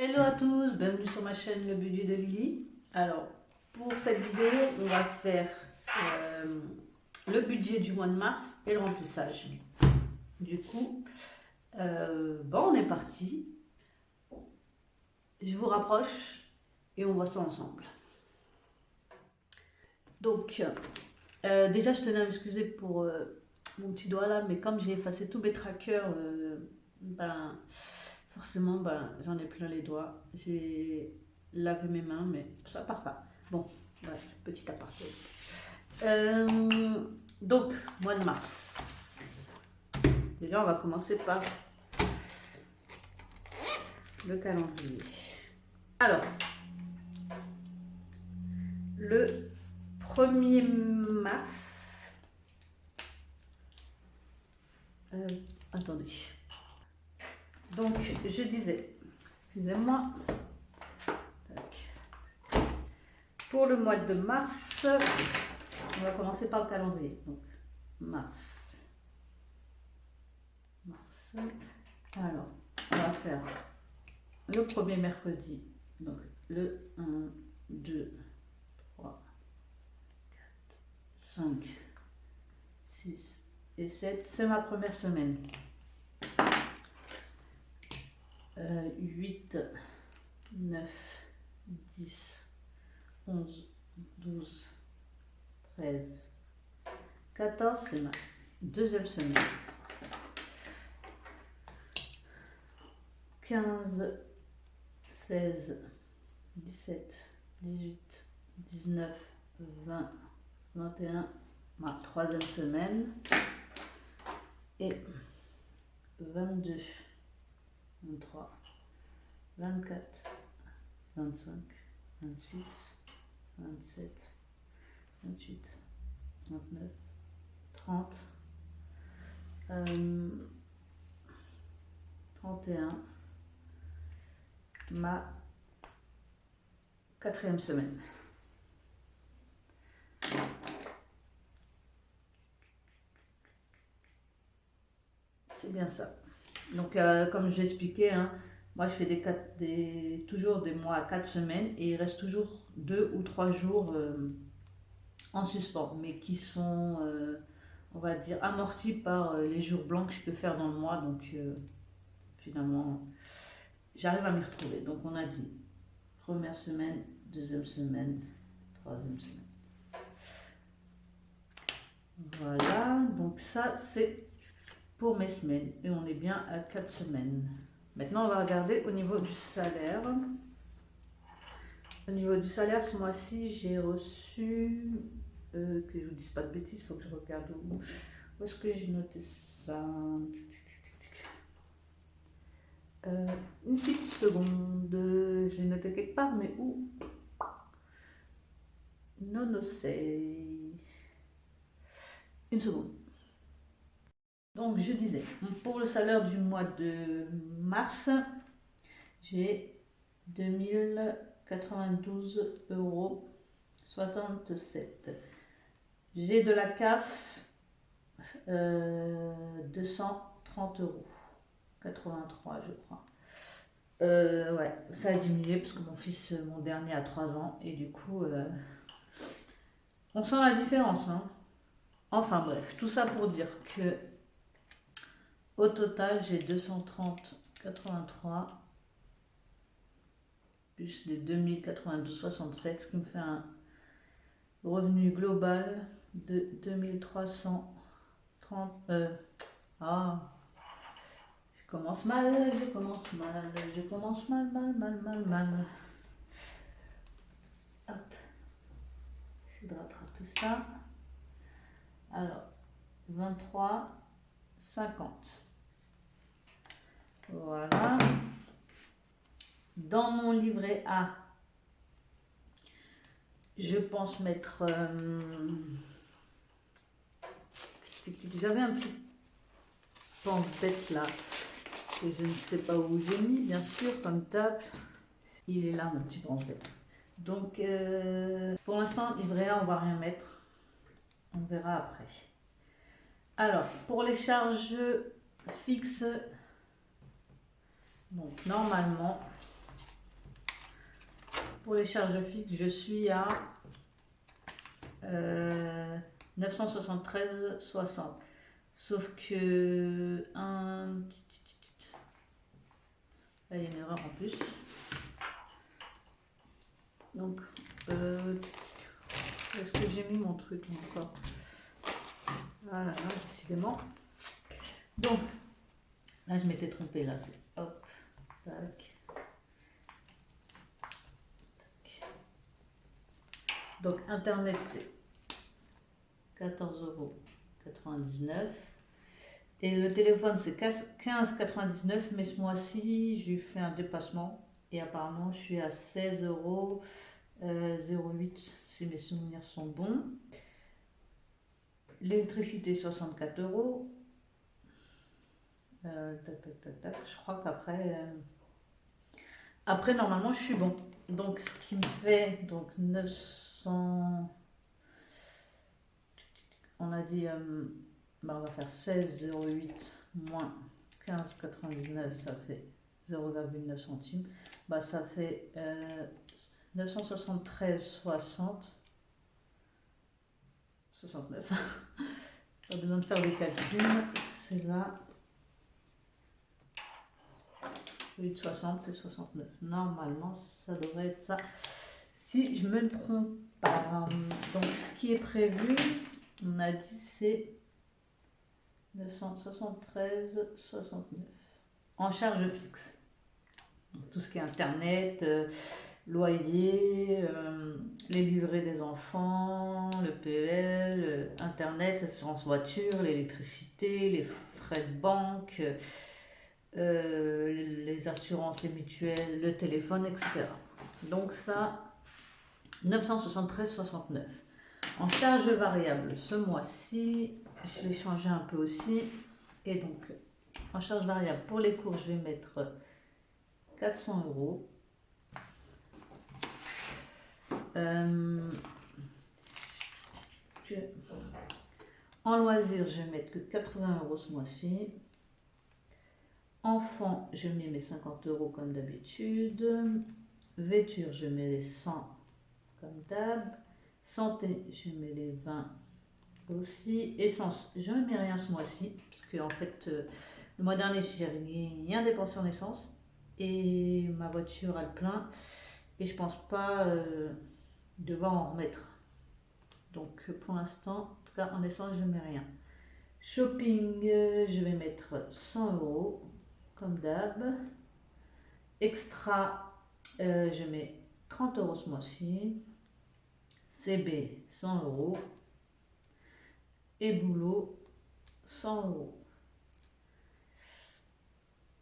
Hello à tous, bienvenue sur ma chaîne Le Budget de Lily. Alors, pour cette vidéo, on va faire le budget du mois de mars et le remplissage. Du coup, on est parti. Je vous rapproche et on voit ça ensemble. Donc, déjà, je tenais à m'excuser pour mon petit doigt là, mais comme j'ai effacé tous mes trackers, forcément, j'en ai plein les doigts. J'ai lavé mes mains, mais ça part pas. Bon, bref, petit aparté. Donc, mois de mars. Déjà, on va commencer par le calendrier. Alors, le 1er mars. Attendez. Donc, je disais, excusez-moi, pour le mois de mars, on va commencer par le calendrier. Donc, mars. Alors, on va faire le premier mercredi. Donc, le 1, 2, 3, 4, 5, 6 et 7. C'est ma première semaine. 8, 9, 10, 11, 12, 13, 14, c'est ma deuxième semaine. 15, 16, 17, 18, 19, 20, 21, ma troisième semaine. Et 22, 23, 24, 25, 26, 27, 28, 29, 30, 31, ma quatrième semaine. C'est bien ça. Donc, comme j'ai expliqué, moi je fais toujours des mois à 4 semaines et il reste toujours 2 ou 3 jours en suspens, mais qui sont, on va dire, amortis par les jours blancs que je peux faire dans le mois. Donc, finalement, j'arrive à m'y retrouver. Donc, on a dit première semaine, deuxième semaine, troisième semaine. Voilà, donc ça c'est pour mes semaines et on est bien à 4 semaines. Maintenant, on va regarder au niveau du salaire. Au niveau du salaire, ce mois-ci, j'ai reçu, que je vous dise pas de bêtises, il faut que je regarde où est-ce que j'ai noté ça. Une petite seconde, j'ai noté quelque part, mais où? Non, c'est une seconde. Donc, je disais, pour le salaire du mois de mars, j'ai 2092,67 €. J'ai de la CAF 230 €, 83 je crois. Ouais, ça a diminué parce que mon dernier a 3 ans et du coup, on sent la différence. Enfin bref, tout ça pour dire que au total, j'ai 230,83 plus les 2092,67, ce qui me fait un revenu global de 2330. Je commence mal. Hop, j'essaie de rattraper ça. Alors, 23,50. Voilà. Dans mon livret A, je pense mettre... J'avais un petit pense-bête là, que je ne sais pas où j'ai mis, bien sûr, comme table. Il est là, mon petit pense-bête. Donc, pour l'instant, livret A, on va rien mettre. On verra après. Alors, pour les charges fixes, donc normalement, Pour les charges fixes, je suis à 973,60. Sauf que là, il y a une erreur en plus. Donc, est-ce que j'ai mis mon truc encore? Voilà, décidément. Donc, là, je m'étais trompée. Là, c'est hop, tac. Donc, Internet, c'est 14,99 €. Et le téléphone, c'est 15,99 €. Mais ce mois-ci, j'ai fait un dépassement. Et apparemment, je suis à 16,08 € si mes souvenirs sont bons. L'électricité, 64 €. Je crois qu'après, après, normalement, je suis bon. Donc, ce qui me fait donc 900. On a dit, on va faire 16,08 moins 15,99, ça fait 0,9 centimes. Ça fait 973,60. 69. Pas besoin de faire des calculs. C'est là. 8,60, c'est 69. Normalement, ça devrait être ça. Si je me trompe pas. Donc, ce qui est prévu, on a dit, c'est 973,69 en charge fixe. Donc, tout ce qui est Internet, loyer, les livrets des enfants, le PEL, Internet, assurance voiture, l'électricité, les frais de banque, les assurances, les mutuelles, le téléphone, etc. Donc ça, 973,69. En charge variable, ce mois-ci, je vais changer un peu aussi. Et donc, en charge variable, pour les cours, je vais mettre 400 €. En loisirs, je vais mettre que 80 € ce mois-ci. Enfants, je mets mes 50 € comme d'habitude. Vêtures, je mets les 100 comme d'hab. Santé, je mets les 20 aussi. Essence, je ne mets rien ce mois-ci, parce que en fait, le mois dernier, j'ai rien dépensé en essence. Et ma voiture a le plein. Et je pense pas devoir en remettre. Donc pour l'instant, en tout cas en essence, je ne mets rien. Shopping, je vais mettre 100 € comme d'hab. Extra, je mets 30 € ce mois-ci. CB, 100 €. Et boulot, 100 €.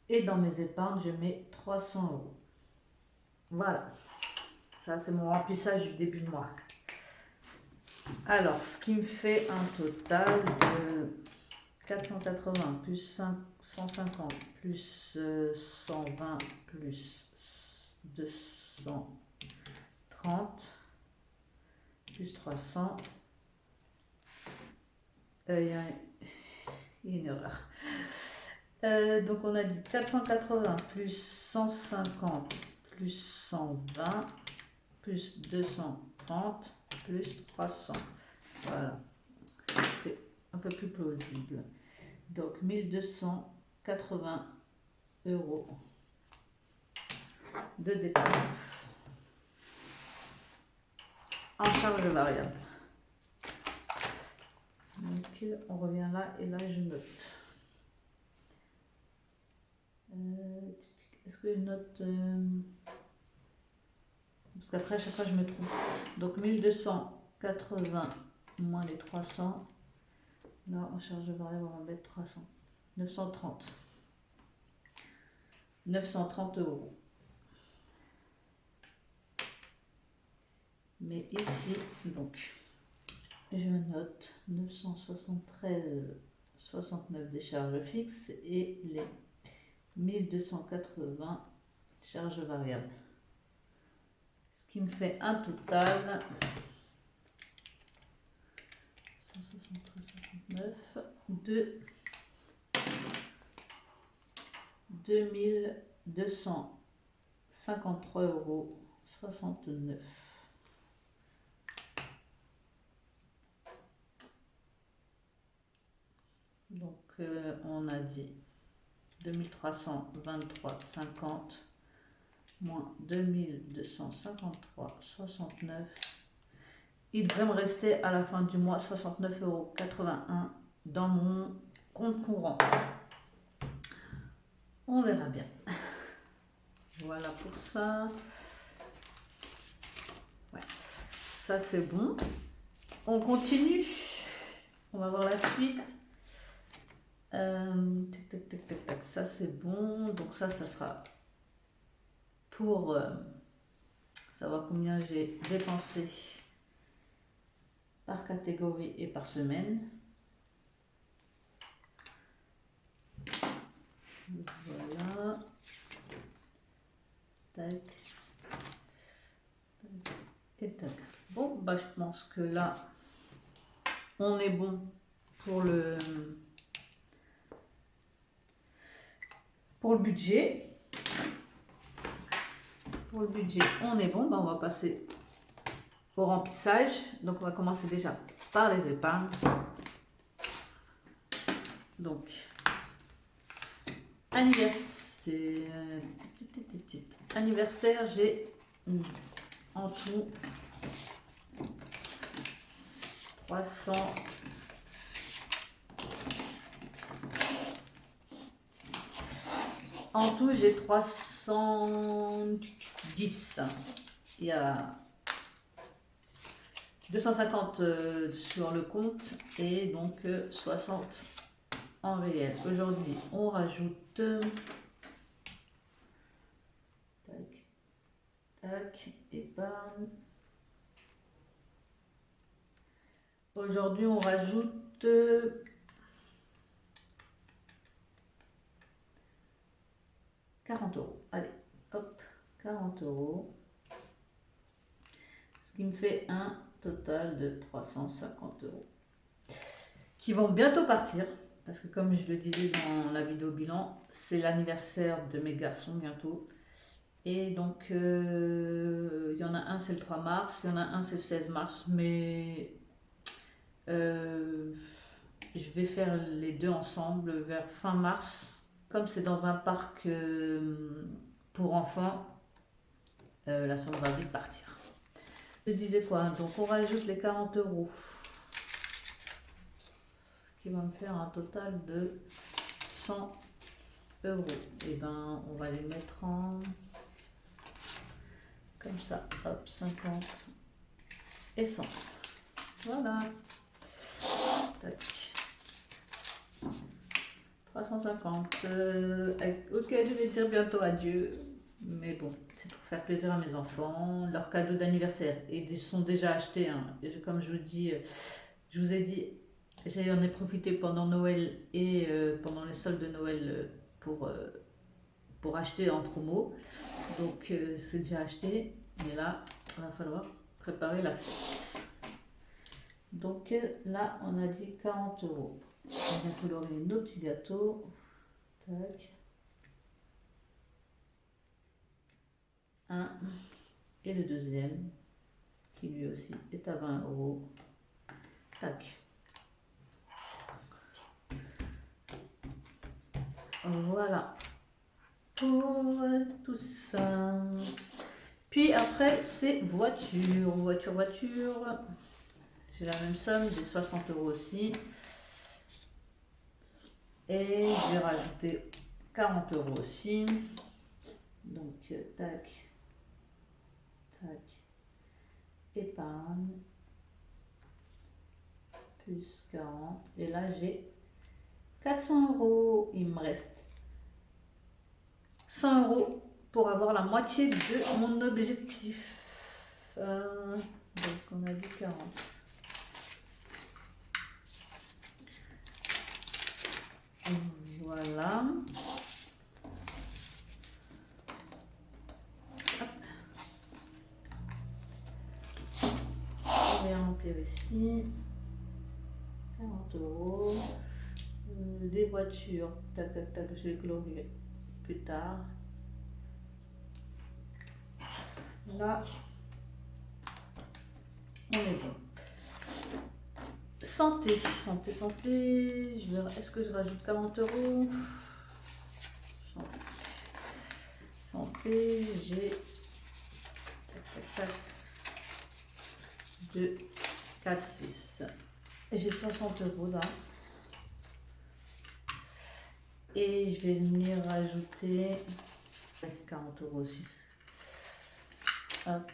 Et dans mes épargnes, je mets 300 €. Voilà. Ça, c'est mon remplissage du début de mois. Alors, ce qui me fait un total de 480 plus 150 plus 120 plus 230 plus 300. Il y a une erreur. Donc, on a dit 480 plus 150 plus 120 plus 230 plus 300. Voilà, c'est un peu plus plausible. Donc 1280 € de dépenses en charge variable. Donc on revient là et là je note. Est-ce que je note parce qu'après, à chaque fois, je me trompe. Donc, 1280 moins les 300. Là, en charge variable, on va mettre 300. 930. 930 €. Mais ici, donc, je note 973,69 des charges fixes et les 1280 charges variables. Qui me fait un total 173,69 de 2253,60 € 69. Donc, on a dit 2323,50 moins 2253,69. Il devrait me rester à la fin du mois 69,81 € dans mon compte courant. On verra bien. Voilà pour ça. Ouais, ça c'est bon. On continue. On va voir la suite. Tac, tac, tac, tac, tac. Ça c'est bon. Donc ça sera pour savoir combien j'ai dépensé par catégorie et par semaine. Voilà. Tac. Tac. Et tac. Bon, bah je pense que là, on est bon pour le budget. Pour le budget, on est bon. Bah, on va passer au remplissage. Donc, on va commencer déjà par les épargnes. Donc, anniversaire, j'ai en tout 300. En tout, j'ai 310. Il y a 250 sur le compte et donc 60 en réel. Aujourd'hui, on rajoute tac, tac, épargne. Aujourd'hui, on rajoute 40 €. Allez, hop, 40 €. Ce qui me fait un total de 350 € qui vont bientôt partir. Parce que comme je le disais dans la vidéo bilan, c'est l'anniversaire de mes garçons bientôt. Et donc, il y en a un, c'est le 3 mars, il y en a un, c'est le 16 mars. Mais je vais faire les deux ensemble vers fin mars. Comme c'est dans un parc pour enfants, la somme va vite partir. Je disais quoi? Donc, on rajoute les 40 €. Qui va me faire un total de 100 €. Et ben on va les mettre en comme ça, hop, 50 et 100. Voilà. Tac. 350. Ok, je vais dire bientôt adieu. Mais bon, c'est pour faire plaisir à mes enfants. Leurs cadeaux d'anniversaire ils sont déjà achetés. Hein. Et comme je vous ai dit, j'en ai profité pendant Noël et pendant les soldes de Noël pour acheter en promo. Donc c'est déjà acheté. Mais là, il va falloir préparer la fête. Donc là, on a dit 40 €. On va colorier nos petits gâteaux. Tac. Un. Et le deuxième, qui lui aussi est à 20 €. Tac. Voilà pour tout ça. Puis après, c'est voiture. J'ai la même somme, j'ai 60 € aussi. Et je vais rajouter 40 € aussi. Donc, tac, tac, épargne, plus 40. Et là, j'ai 400 €. Il me reste 100 € pour avoir la moitié de mon objectif. Donc, on a dit 40. Voilà. Je vais remplir ici. 40 €. Des voitures. Tac, tac, tac. Je vais colorier plus tard. Là, on est bon. Santé, santé, santé. Est-ce que je rajoute 40 €? Santé, j'ai 2, 4, 6. Et j'ai 60 € là. Et je vais venir rajouter 40 € aussi. Hop.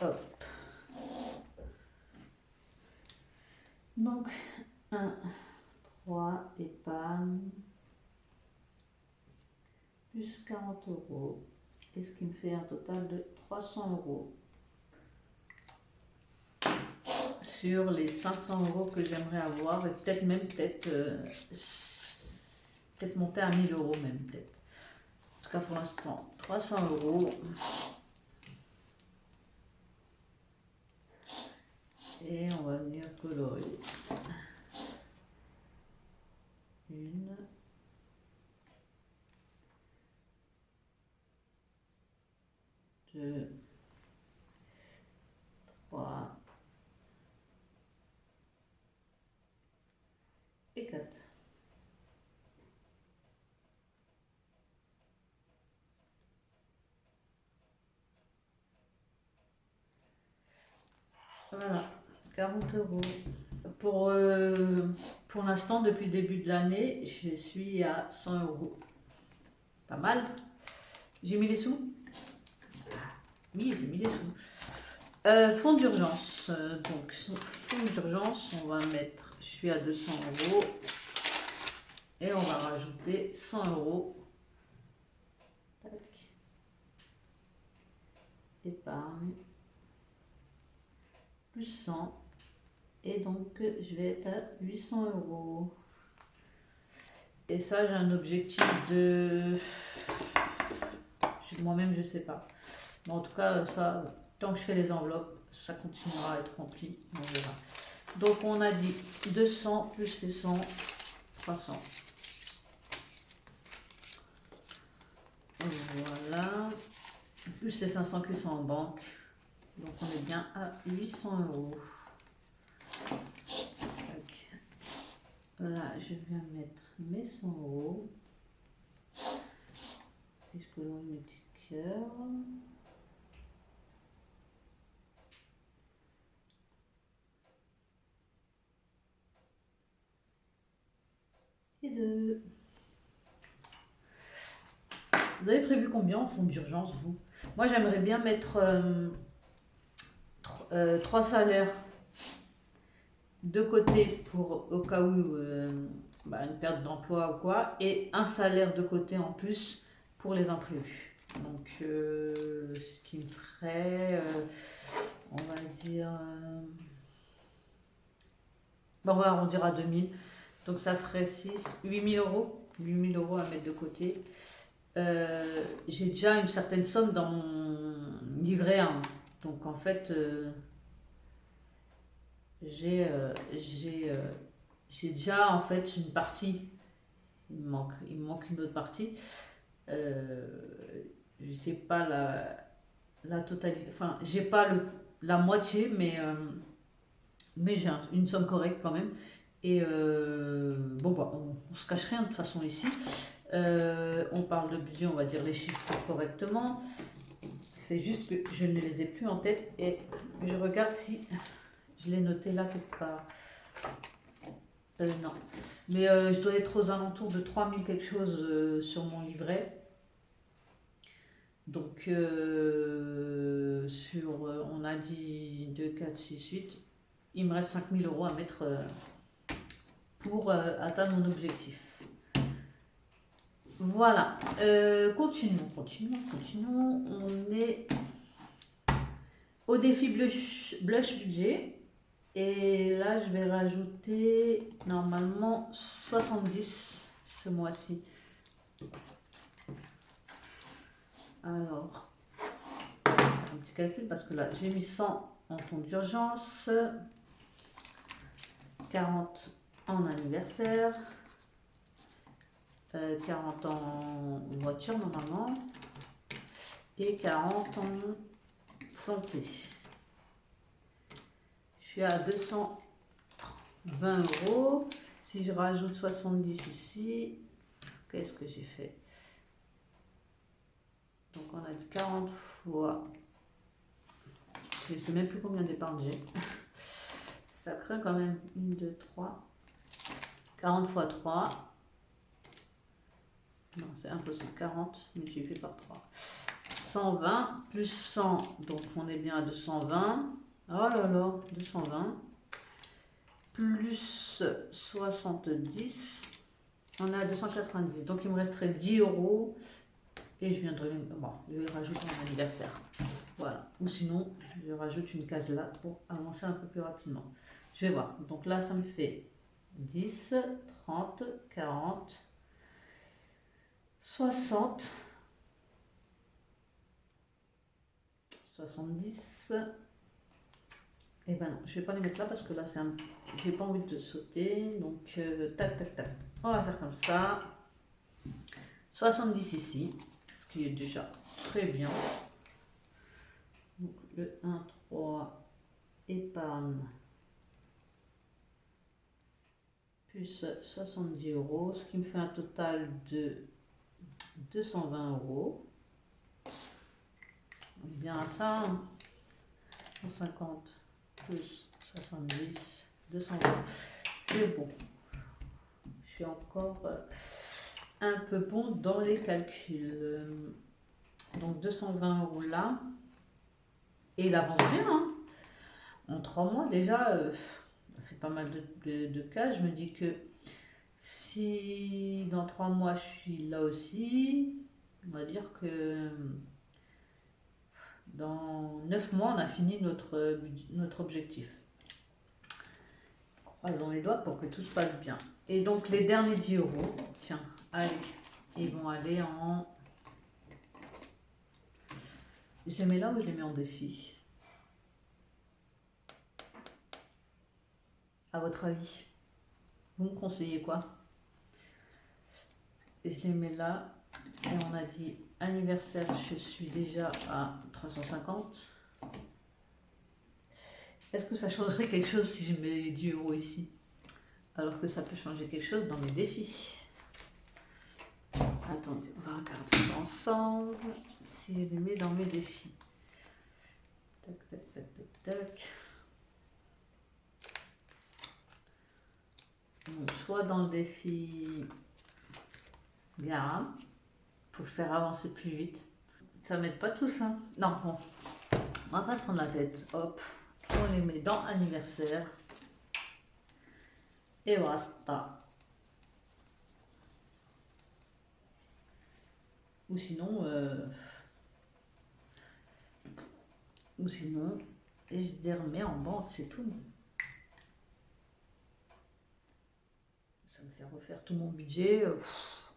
Hop. Donc, 1, 3, épargne, plus 40 €. Et ce qui me fait un total de 300 € sur les 500 € que j'aimerais avoir. Et peut-être même, peut-être monter à 1000 € même, peut-être. En tout cas, pour l'instant, 300 €. Et on va venir colorier. 1, 2, 3 et 4. Voilà, 40 €. Pour l'instant, depuis le début de l'année, je suis à 100 €. Pas mal. J'ai mis les sous. Oui, j'ai mis les sous. Fonds d'urgence. Donc, fonds d'urgence, on va mettre, je suis à 200 €. Et on va rajouter 100 €. Tac. Épargne. Plus 100. Et donc, je vais être à 800 €. Et ça, j'ai un objectif de... Moi-même, je ne sais pas. Mais en tout cas, ça, tant que je fais les enveloppes, ça continuera à être rempli. On verra. Donc, on a dit 200 plus les 100, 300. Voilà. Plus les 500 qui sont en banque. Donc, on est bien à 800 €. Là, je viens mettre mes 100 €. Et je colorie mes petits cœurs. Et 2. Vous avez prévu combien en fonds d'urgence, vous? Moi, j'aimerais bien mettre 3 salaires de côté pour au cas où une perte d'emploi ou quoi, et un salaire de côté en plus pour les imprévus. Donc, ce qui me ferait, on va dire, on va arrondir à 2000. Donc, ça ferait 8 000 €. 8 000 € à mettre de côté. J'ai déjà une certaine somme dans mon livret A. Donc, en fait, j'ai déjà en fait une partie. Il me manque une autre partie. Je sais pas la totalité. Enfin, j'ai pas la moitié, mais j'ai une somme correcte quand même. Et bon, bah, on se cache rien de toute façon ici. On parle de budget, on va dire les chiffres correctement. C'est juste que je ne les ai plus en tête et je regarde si je l'ai noté là quelque part. Non. Mais je dois être aux alentours de 3000 quelque chose sur mon livret. Donc, on a dit 2, 4, 6, 8. Il me reste 5000 € à mettre pour atteindre mon objectif. Voilà. Continuons. On est au défi blush budget. Et là, je vais rajouter normalement 70 ce mois-ci. Alors, un petit calcul parce que là, j'ai mis 100 en fonds d'urgence, 40 en anniversaire, 40 en voiture normalement, et 40 en santé. Je suis à 220 €. Si je rajoute 70 ici, qu'est-ce que j'ai fait? Donc on a 40 fois, je ne sais même plus combien d'épargne j'ai. Ça craint quand même. 1, 2, 3. 40 fois 3. Non, c'est impossible. 40 multiplié par 3. 120 plus 100. Donc on est bien à 220. Oh là là, 220. Plus 70. On est à 290. Donc il me resterait 10 €. Et je viendrai, bon, je vais rajouter mon anniversaire. Voilà. Ou sinon, je rajoute une case là pour avancer un peu plus rapidement. Je vais voir. Donc là, ça me fait 10, 30, 40, 60, 70. Et ben non, je vais pas les mettre là parce que là, c'est un... j'ai pas envie de sauter. Donc, tac, tac, tac. On va faire comme ça. 70 ici, ce qui est déjà très bien. Donc, le 1, 3, épargne. Plus 70 €, ce qui me fait un total de 220 €. On est bien à ça. 150 plus 70, 220. C'est bon. Je suis encore un peu bon dans les calculs. Donc 220 € là. Et l'aventure, hein, en 3 mois déjà, ça fait pas mal de cas. Je me dis que si dans 3 mois je suis là aussi, on va dire que dans 9 mois on a fini notre objectif. Croisons les doigts pour que tout se passe bien. Et donc les derniers 10 €, tiens, allez, ils vont aller en... Je les mets là ou je les mets en défi? À votre avis, vous me conseillez quoi? Et je les mets là. Et on a dit anniversaire, je suis déjà à 350. Est-ce que ça changerait quelque chose si je mets 10 € ici? Alors que ça peut changer quelque chose dans mes défis. Attendez, on va regarder ça ensemble. Si je les mets dans mes défis. Tac, tac, tac, tac, tac. Donc, soit dans le défi gamme, pour le faire avancer plus vite. Ça m'aide pas tout ça. Non, bon. On va pas se prendre la tête. Hop. On les met dans anniversaire. Et basta. Ou sinon, je les remets en banque, c'est tout. Ça me fait refaire tout mon budget.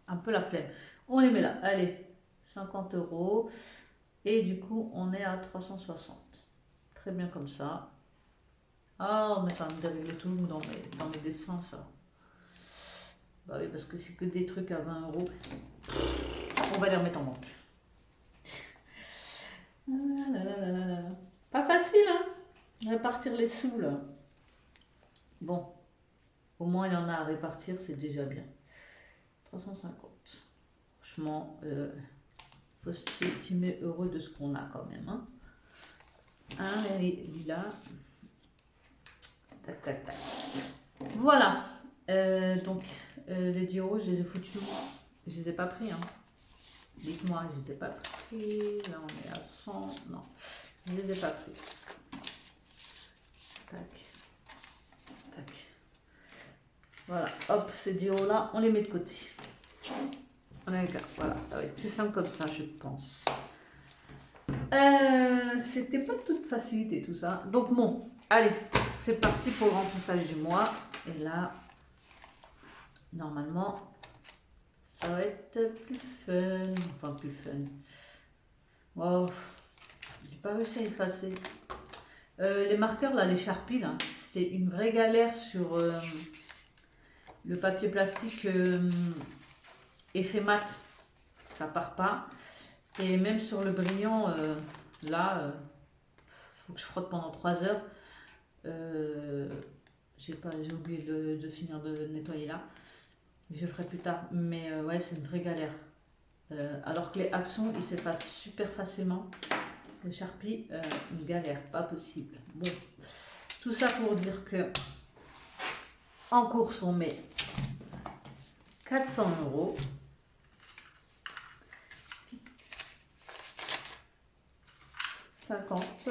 Un peu la flemme. On les met là. Allez, 50 €. Et du coup, on est à 360. Très bien comme ça. Ah, mais ça va me dérégler tout dans mes dessins, ça. Bah oui, parce que c'est que des trucs à 20 €. On va les remettre en banque. Pas facile, hein? Répartir les sous, là. Bon. Au moins, il y en a à répartir, c'est déjà bien. 350. Franchement, faut s'estimer heureux de ce qu'on a quand même. Hein. Là. Tac, tac, tac. Voilà. Donc, les 10 €, je les ai foutus. Je les ai pas pris. Hein. Dites-moi, je les ai pas pris. Là, on est à 100. Non, je les ai pas pris. Tac. Tac. Voilà. Hop, ces 10 € là, on les met de côté. Voilà, ça va être plus simple comme ça, je pense. C'était pas de toute facilité tout ça. Donc bon, allez, c'est parti pour le remplissage du mois. Et là, normalement, ça va être plus fun. Enfin, plus fun. Wow, j'ai pas réussi à effacer. Les marqueurs là, les Sharpies là, c'est une vraie galère sur le papier plastique effet mat. Ça part pas. Et même sur le brillant, là, faut que je frotte pendant 3 heures. J'ai oublié de finir de nettoyer là. Je ferai plus tard. Mais ouais, c'est une vraie galère. Alors que les accents, ils s'effacent super facilement. Le Sharpie, une galère, pas possible. Bon, tout ça pour dire que en course, on met 400 €. 50,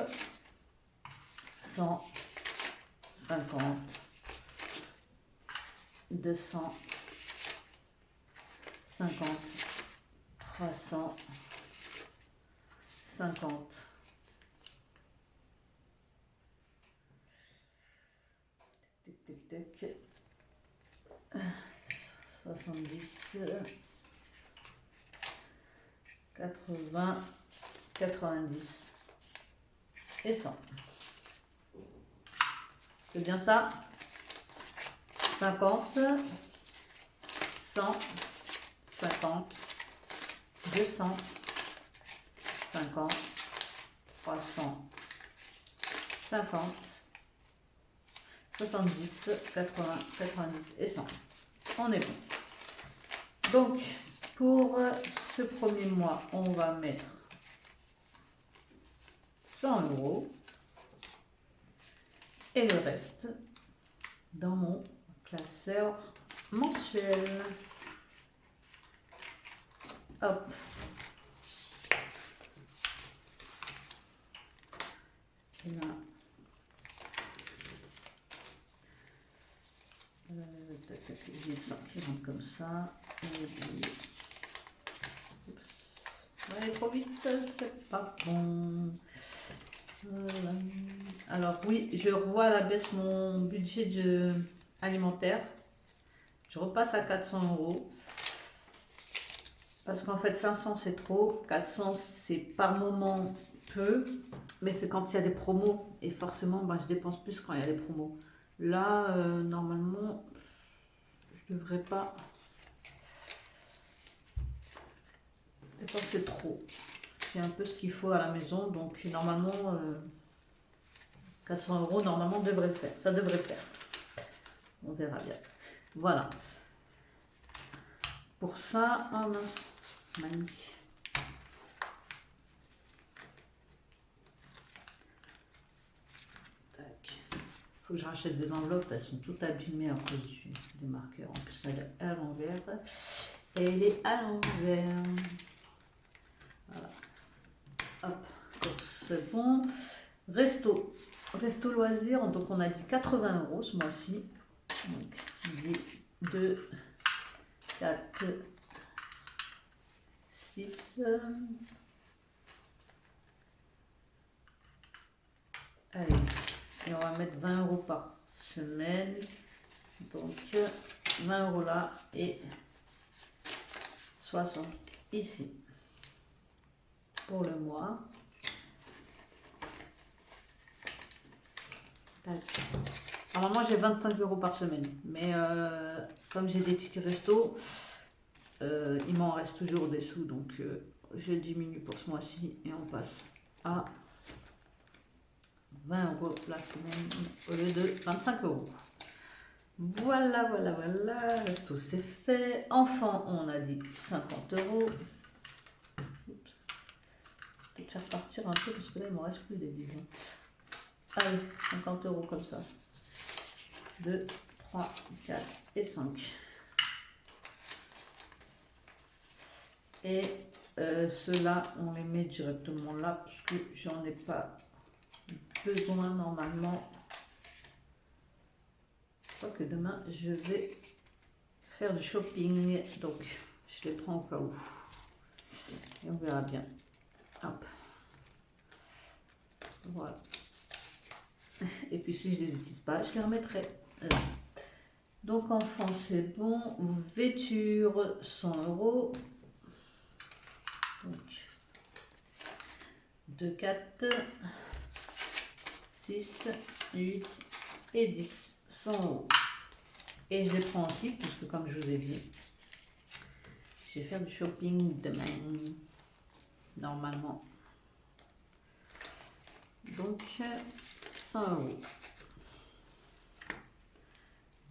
100, 50, 200, 50, 300, 50, 70, 80, 90 et 100. C'est bien ça. 50, 100, 50, 200, 50, 300, 50, 70, 80, 90 et 100. On est bon. Donc, pour ce premier mois, on va mettre 100 € et le reste dans mon classeur mensuel. Hop. Et là, j'ai ça qui rentre comme ça. Ouais, trop vite, c'est pas bon. Voilà. Alors oui, je revois à la baisse mon budget alimentaire. Je repasse à 400 €. Parce qu'en fait 500 c'est trop, 400 c'est par moment peu, mais c'est quand il y a des promos. Et forcément je dépense plus quand il y a des promos. Là, normalement, je devrais pas dépenser trop. C'est un peu ce qu'il faut à la maison, donc normalement 400 €, normalement devrait le faire. Ça devrait faire. On verra bien. Voilà. Pour ça, oh mince, magnifique. Faut que je rachète des enveloppes, elles sont toutes abîmées à cause des marqueurs. En plus, elle est à l'envers. Et elle est à l'envers. Voilà. Hop, c'est bon. Resto loisir, donc on a dit 80 € ce mois-ci. Donc 2, 4, 6. Allez. Et on va mettre 20 € par semaine. Donc 20 € là et 60 ici pour le mois. Normalement j'ai 25 € par semaine. Mais comme j'ai des tickets resto, il m'en reste toujours des sous. Donc je diminue pour ce mois-ci et on passe à 20 € la semaine au lieu de 25 €. Voilà, voilà, voilà. Resto, c'est fait. Enfant, on a dit 50 €. Peut-être faire partir un peu parce que là, il ne me reste plus des bijoux. Allez, 50 € comme ça. 2, 3, 4 et 5. Et ceux-là, on les met directement là parce que j'en ai pas besoin normalement. Je crois que demain je vais faire du shopping, donc je les prends au cas où et on verra bien. Hop, voilà. Et puis si je les utilise pas, je les remettrai là. Donc enfant c'est bon. Vêture 100 €. Donc 2, 4, 6, 8 et 10, 100 €. Et je les prends aussi, puisque comme je vous ai dit, je vais faire du shopping demain. normalement. Donc 100 €.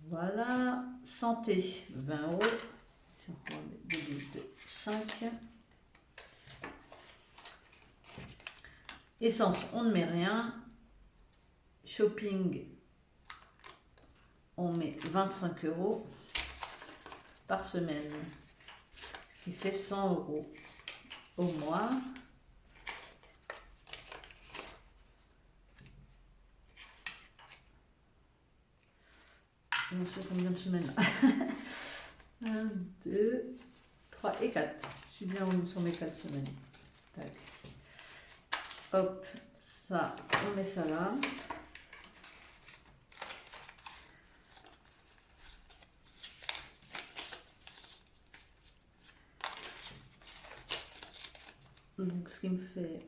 Voilà. Santé 20 €. On va mettre 2, 5. Essence, on ne met rien. Shopping, on met 25 € par semaine, ce qui fait 100 € au mois. On sait combien de semaines? 1, 2, 3 et 4. Je suis bien sur mes 4 semaines. Tac. Hop, ça, on met ça là. Donc, ce qui me fait...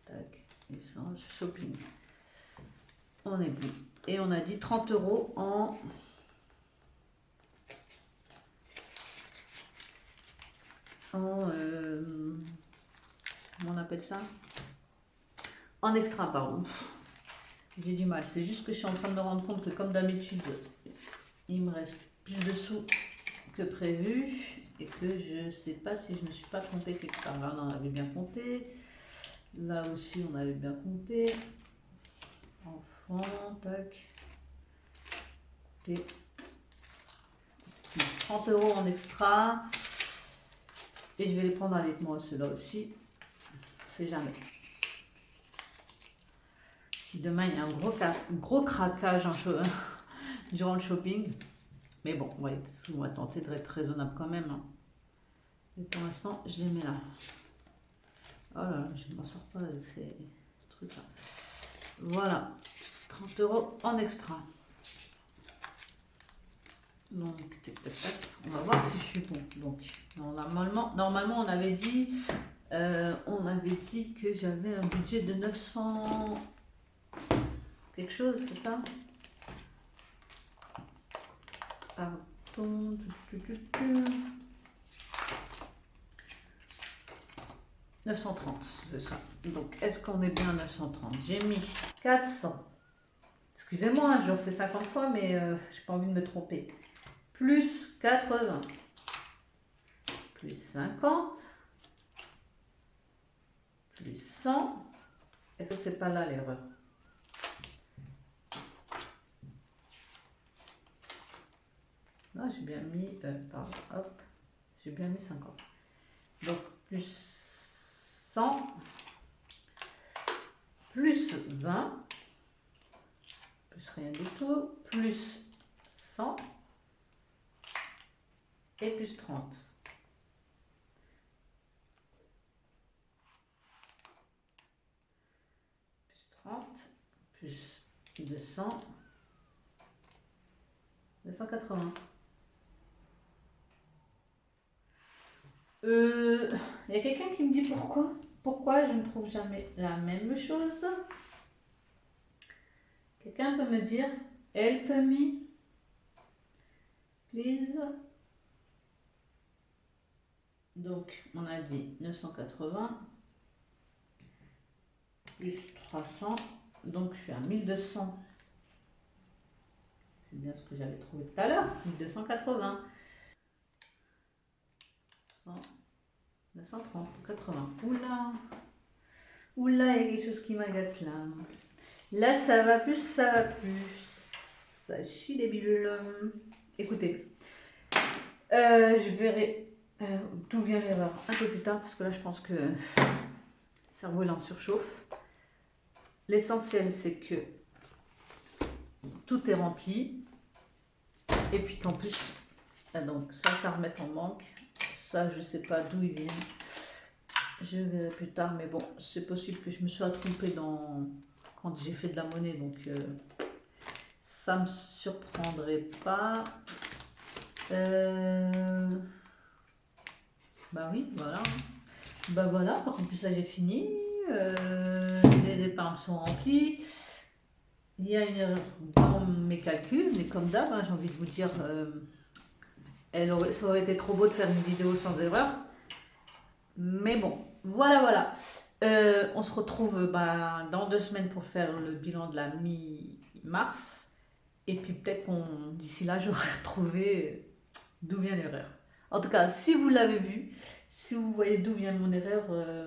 tac, essence, shopping. On est bon. Et on a dit 30 € en... comment on appelle ça? En extra, pardon. J'ai du mal. C'est juste que je suis en train de me rendre compte que comme d'habitude, il me reste plus de sous que prévu et que je sais pas si je me suis pas trompée quelque part. Là, on en avait bien compté. Là aussi, on avait bien compté. Enfant, tac. Et 30 € en extra. Et je vais les prendre avec moi, ceux-là aussi. C'est jamais. Si demain, il y a un gros craquage durant le shopping. Mais bon, on va tenter d'être raisonnable quand même. Hein. Et pour l'instant, je les mets là. Oh là là, je ne m'en sors pas avec ces trucs-là. Voilà. 30 € en extra. Donc, tac, tac, tac. On va voir si je suis bon. Donc, normalement on avait dit que j'avais un budget de 900 quelque chose, c'est ça? Pardon. 930, c'est ça. Donc, est-ce qu'on est bien à 930? J'ai mis 400. Excusez-moi, hein, je refais 50 fois, mais j'ai pas envie de me tromper. Plus 80. Plus 50. Plus 100. Est-ce que c'est pas là l'erreur? Non, j'ai bien mis, pardon, hop, j'ai bien mis 50. Donc, plus 100, plus 20, plus rien du tout, plus 100, et plus 30. Plus 30, plus 200, 280. Il y a quelqu'un qui me dit pourquoi je ne trouve jamais la même chose. Quelqu'un peut me dire help me, please. Donc, on a dit 980 plus 300. Donc, je suis à 1200. C'est bien ce que j'avais trouvé tout à l'heure. 1280. 930, 80. Oula. Oula, il y a quelque chose qui m'agace là. Là, ça va plus, ça va plus. Ça chie des bilules. Écoutez, je verrai d'où vient l'erreur un peu plus tard, parce que là, je pense que le cerveau là en surchauffe. L'essentiel, c'est que tout est rempli. Et puis qu'en plus, donc ça remet en manque. Ça, je sais pas d'où ils viennent. Je verrai plus tard, mais bon, c'est possible que je me sois trompée quand j'ai fait de la monnaie, donc ça me surprendrait pas. Bah oui, voilà. Bah voilà, par contre, ça j'ai fini. Les épargnes sont remplies. Il y a une erreur dans mes calculs, mais comme d'hab, hein, j'ai envie de vous dire, Ça aurait été trop beau de faire une vidéo sans erreur. Mais bon, voilà. On se retrouve dans 2 semaines pour faire le bilan de la mi-mars. Et puis peut-être d'ici là, j'aurai retrouvé d'où vient l'erreur. En tout cas, si vous l'avez vu, si vous voyez d'où vient mon erreur,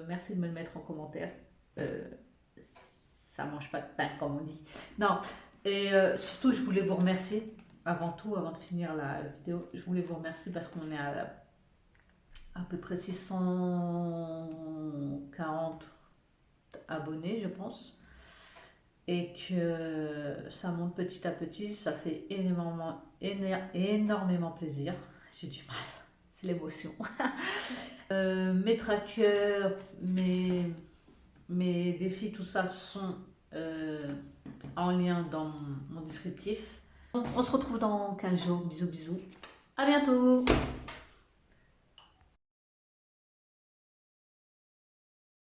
merci de me le mettre en commentaire. Ça mange pas de pain, comme on dit. Non, et surtout, je voulais vous remercier. Avant tout, avant de finir la vidéo, je voulais vous remercier parce qu'on est à peu près 640 abonnés, je pense. Et que ça monte petit à petit, ça fait énormément plaisir. J'ai du mal, c'est l'émotion. Mes trackers, mes défis, tout ça sont en lien dans mon descriptif. On se retrouve dans 15 jours. Bisous, bisous. À bientôt.